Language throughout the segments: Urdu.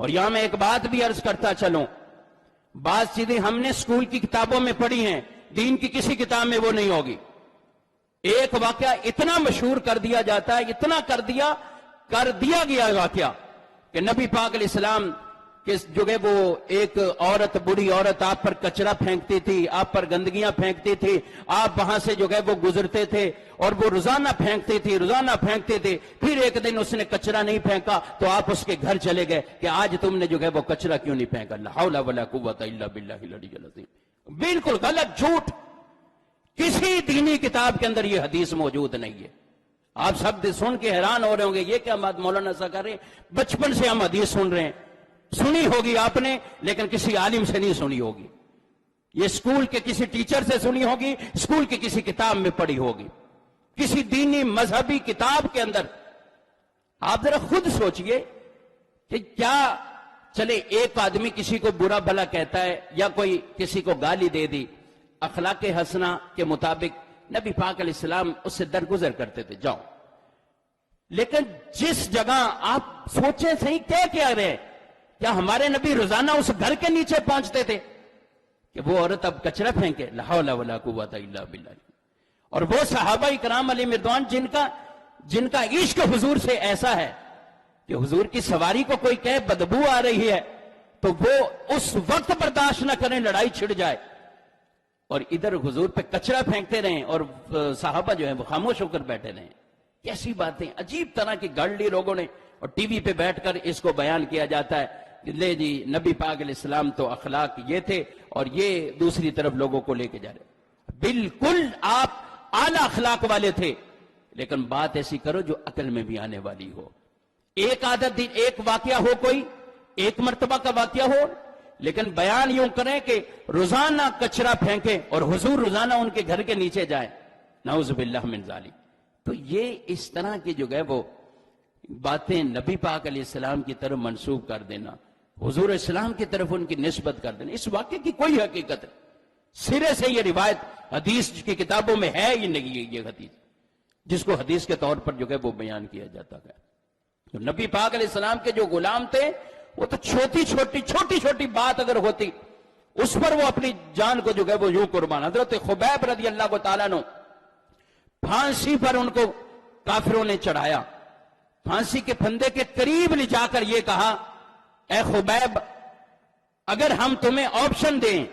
اور یہاں میں ایک بات بھی عرض کرتا چلوں، بعض چیزیں ہم نے اسکول کی کتابوں میں پڑھی ہیں، دین کی کسی کتاب میں وہ نہیں ہوگی۔ ایک واقعہ اتنا مشہور کر دیا جاتا ہے، اتنا کر دیا گیا واقعہ کہ نبی پاک علیہ السلام کہ جو ہے وہ ایک عورت، بڑی عورت آپ پر کچرا پھینکتی تھی، آپ پر گندگیاں پھینکتی تھی، آپ وہاں سے جو ہے وہ گزرتے تھے اور وہ روزانہ پھینکتی تھی، پھر ایک دن اس نے کچرا نہیں پھینکا تو آپ اس کے گھر چلے گئے کہ آج تم نے جو ہے وہ کچرا کیوں نہیں پھینکا؟ لا حول ولا قوت الا باللہ العلی العظیم۔ بالکل غلط، جھوٹ، کسی دینی کتاب کے اندر یہ حدیث موجود نہیں ہے۔ آپ سب سن کے حیران ہو رہے ہوں گے یہ کیا بات مولانا ایسا کر رہے ہیں؟ بچپن سے ہم حدیث سن رہے ہیں، سنی ہوگی آپ نے لیکن کسی عالم سے نہیں سنی ہوگی، یہ اسکول کے کسی ٹیچر سے سنی ہوگی، اسکول کی کسی کتاب میں پڑھی ہوگی، کسی دینی مذہبی کتاب کے اندر۔ آپ ذرا خود سوچئے کہ کیا چلے ایک آدمی کسی کو برا بھلا کہتا ہے یا کوئی کسی کو گالی دے دی، اخلاق حسنہ کے مطابق نبی پاک علیہ السلام اس سے درگزر کرتے تھے، جاؤ۔ لیکن جس جگہ آپ سوچیں صحیح کیا رہے، کیا ہمارے نبی روزانہ اس گھر کے نیچے پہنچتے تھے کہ وہ عورت اب کچرا پھینکے؟ لا حول ولا قوت الا باللہ۔ اور وہ صحابہ کرام علیہ رضوان جن کا عشق حضور سے ایسا ہے کہ حضور کی سواری کو کوئی کہے بدبو آ رہی ہے تو وہ اس وقت برداشت نہ کریں، لڑائی چھڑ جائے، اور ادھر حضور پہ کچرا پھینکتے رہیں اور صحابہ جو ہیں وہ خاموش ہو کر بیٹھے رہیں۔ کیسی باتیں، عجیب طرح کی گڑھ لی لوگوں نے، اور ٹی وی پہ بیٹھ کر اس کو بیان کیا جاتا ہے کہ لے جی نبی پاک علیہ السلام تو اخلاق یہ تھے اور یہ دوسری طرف لوگوں کو لے کے جا رہے۔ بالکل آپ اعلیٰ اخلاق والے تھے، لیکن بات ایسی کرو جو عقل میں بھی آنے والی ہو۔ ایک عادت دن ایک واقعہ ہو، کوئی ایک مرتبہ کا واقعہ ہو، لیکن بیان یوں کریں کہ روزانہ کچرا پھینکیں اور حضور روزانہ ان کے گھر کے نیچے جائیں، نعوذ باللہ من ذالک۔ تو یہ اس طرح کی جو ہے وہ باتیں نبی پاک علیہ السلام کی طرف منسوب کر دینا، حضور اسلام کی طرف ان کی نسبت کر دینا، اس واقعے کی کوئی حقیقت نہیں، سرے سے یہ روایت حدیث کی کتابوں میں ہے ہی نہیں، یہ حدیث جس کو حدیث کے طور پر جو ہے وہ بیان کیا جاتا ہے۔ تو نبی پاک علیہ السلام کے جو غلام تھے وہ تو چھوٹی چھوٹی بات اگر ہوتی اس پر وہ اپنی جان کو جو ہے وہ یوں قربان۔ حضرت خبیب رضی اللہ تعالیٰ عنہ، پھانسی پر ان کو کافروں نے چڑھایا، پھانسی کے پھندے کے قریب لے جا کر یہ کہا، اے خبیب اگر ہم تمہیں آپشن دیں،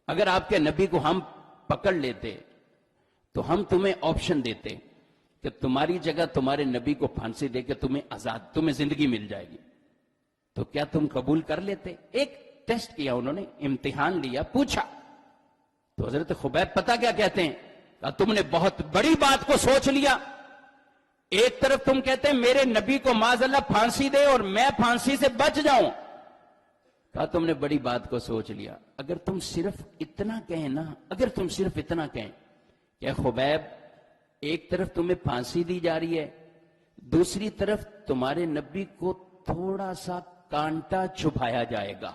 اگر آپ کے نبی کو ہم پکڑ لیتے تو ہم تمہیں آپشن دیتے کہ تمہاری جگہ تمہارے نبی کو پھانسی دے کے تمہیں زندگی مل جائے گی، تو کیا تم قبول کر لیتے؟ ایک ٹیسٹ کیا انہوں نے، امتحان لیا، پوچھا۔ تو حضرت خبیب پتہ کیا کہتے ہیں؟ کہا تم نے بہت بڑی بات کو سوچ لیا، ایک طرف تم کہتے ہیں میرے نبی کو معاذ اللہ پھانسی دے اور میں پھانسی سے بچ جاؤں، کہا تم نے بڑی بات کو سوچ لیا۔ اگر تم صرف اتنا کہیں کہ خبیب ایک طرف تمہیں پھانسی دی جا رہی ہے، دوسری طرف تمہارے نبی کو تھوڑا سا کانٹا چبھایا جائے گا،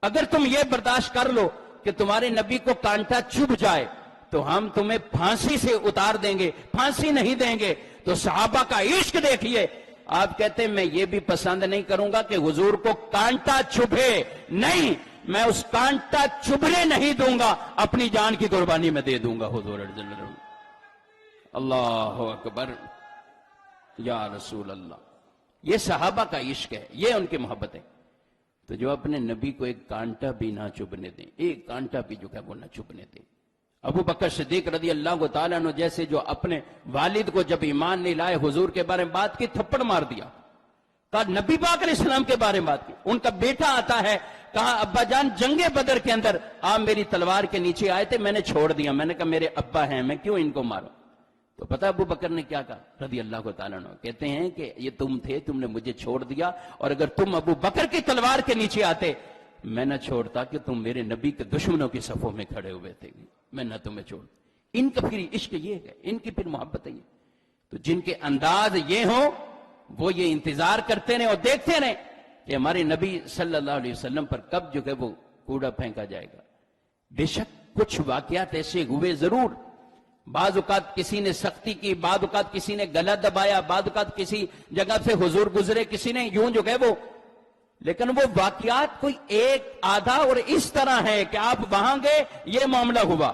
اگر تم یہ برداشت کر لو کہ تمہارے نبی کو کانٹا چبھ جائے تو ہم تمہیں پھانسی سے اتار دیں گے، پھانسی نہیں دیں گے۔ تو صحابہ کا عشق دیکھیے، آپ کہتے ہیں میں یہ بھی پسند نہیں کروں گا کہ حضور کو کانٹا چبھے، نہیں، میں اس کانٹا چبھنے نہیں دوں گا، اپنی جان کی قربانی میں دے دوں گا حضور۔ اللہ اکبر، یا رسول اللہ۔ یہ صحابہ کا عشق ہے، یہ ان کی محبت ہے۔ تو جو اپنے نبی کو ایک کانٹا بھی نہ چبھنے دیں، ایک کانٹا بھی جو ہے وہ نہ چبھنے دیں۔ ابو بکر صدیق رضی اللہ تعالیٰ عنہ جیسے جو اپنے والد کو جب ایمان نہیں لائے حضور کے بارے میں بات کی، تھپڑ مار دیا، کہا نبی پاک علیہ السلام کے بارے میں بات کی۔ ان کا بیٹا آتا ہے، کہا ابا جان جنگ بدر کے اندر آپ میری تلوار کے نیچے آئے تھے، میں نے چھوڑ دیا، میں نے کہا میرے ابا ہیں، میں کیوں ان کو ماروں؟ تو پتہ ابو بکر نے کیا کہا رضی اللہ تعالیٰ عنہ، کہتے ہیں کہ یہ تم تھے، تم نے مجھے چھوڑ دیا، اور اگر تم ابو بکر کی تلوار کے نیچے آتے میں نہ چھوڑتا کہ تم میرے نبی کے دشمنوں کی صفوں میں کھڑے ہوئے تھے، میں نہ تمہیں چھوڑ۔ ان کا پھر عشق یہ ہے، ان کی پھر محبت ہے یہ۔ تو جن کے انداز یہ ہوں وہ یہ انتظار کرتے رہے اور دیکھتے رہے کہ ہمارے نبی صلی اللہ علیہ وسلم پر کب جو ہے وہ کوڑا پھینکا جائے گا۔ بے شک کچھ واقعات ایسے ہوئے ضرور، بعض اوقات کسی نے سختی کی، بعض اوقات کسی نے گلا دبایا، بعض اوقات کسی جگہ سے حضور گزرے، کسی نے یوں جو ہے وہ، لیکن وہ واقعات کوئی ایک آدھا اور اس طرح ہے کہ آپ وہاں گئے یہ معاملہ ہوا،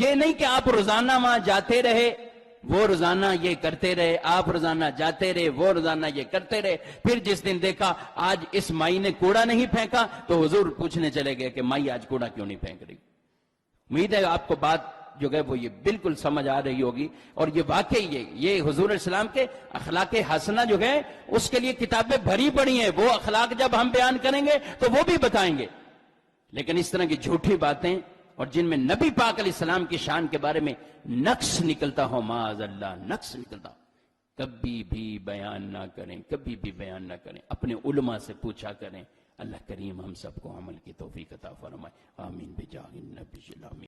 یہ نہیں کہ آپ روزانہ وہاں جاتے رہے، وہ روزانہ یہ کرتے رہے، آپ روزانہ جاتے رہے، وہ روزانہ یہ کرتے رہے، پھر جس دن دیکھا آج اس مائی نے کوڑا نہیں پھینکا تو حضور پوچھنے چلے گئے کہ مائی آج کوڑا کیوں نہیں پھینک رہی۔ امید ہے آپ کو بات جو ہے وہ یہ بالکل سمجھ آ رہی ہوگی، اور یہ واقعی یہ حضور السلام کے اخلاق حسنہ جو ہے اس کے لیے کتابیں بھری پڑی ہیں، وہ اخلاق جب ہم بیان کریں گے تو وہ بھی بتائیں گے، لیکن اس طرح کی جھوٹی باتیں اور جن میں نبی پاک علیہ السلام کی شان کے بارے میں نقص نکلتا ہو، معاذ اللہ نقص نکلتا ہو، کبھی بھی بیان نہ کریں، کبھی بھی بیان نہ کریں، اپنے علماء سے پوچھا کریں۔ اللہ کریم ہم سب کو عمل کی توفیق عطا فرمائے، آمین بجاہ النبی الامین۔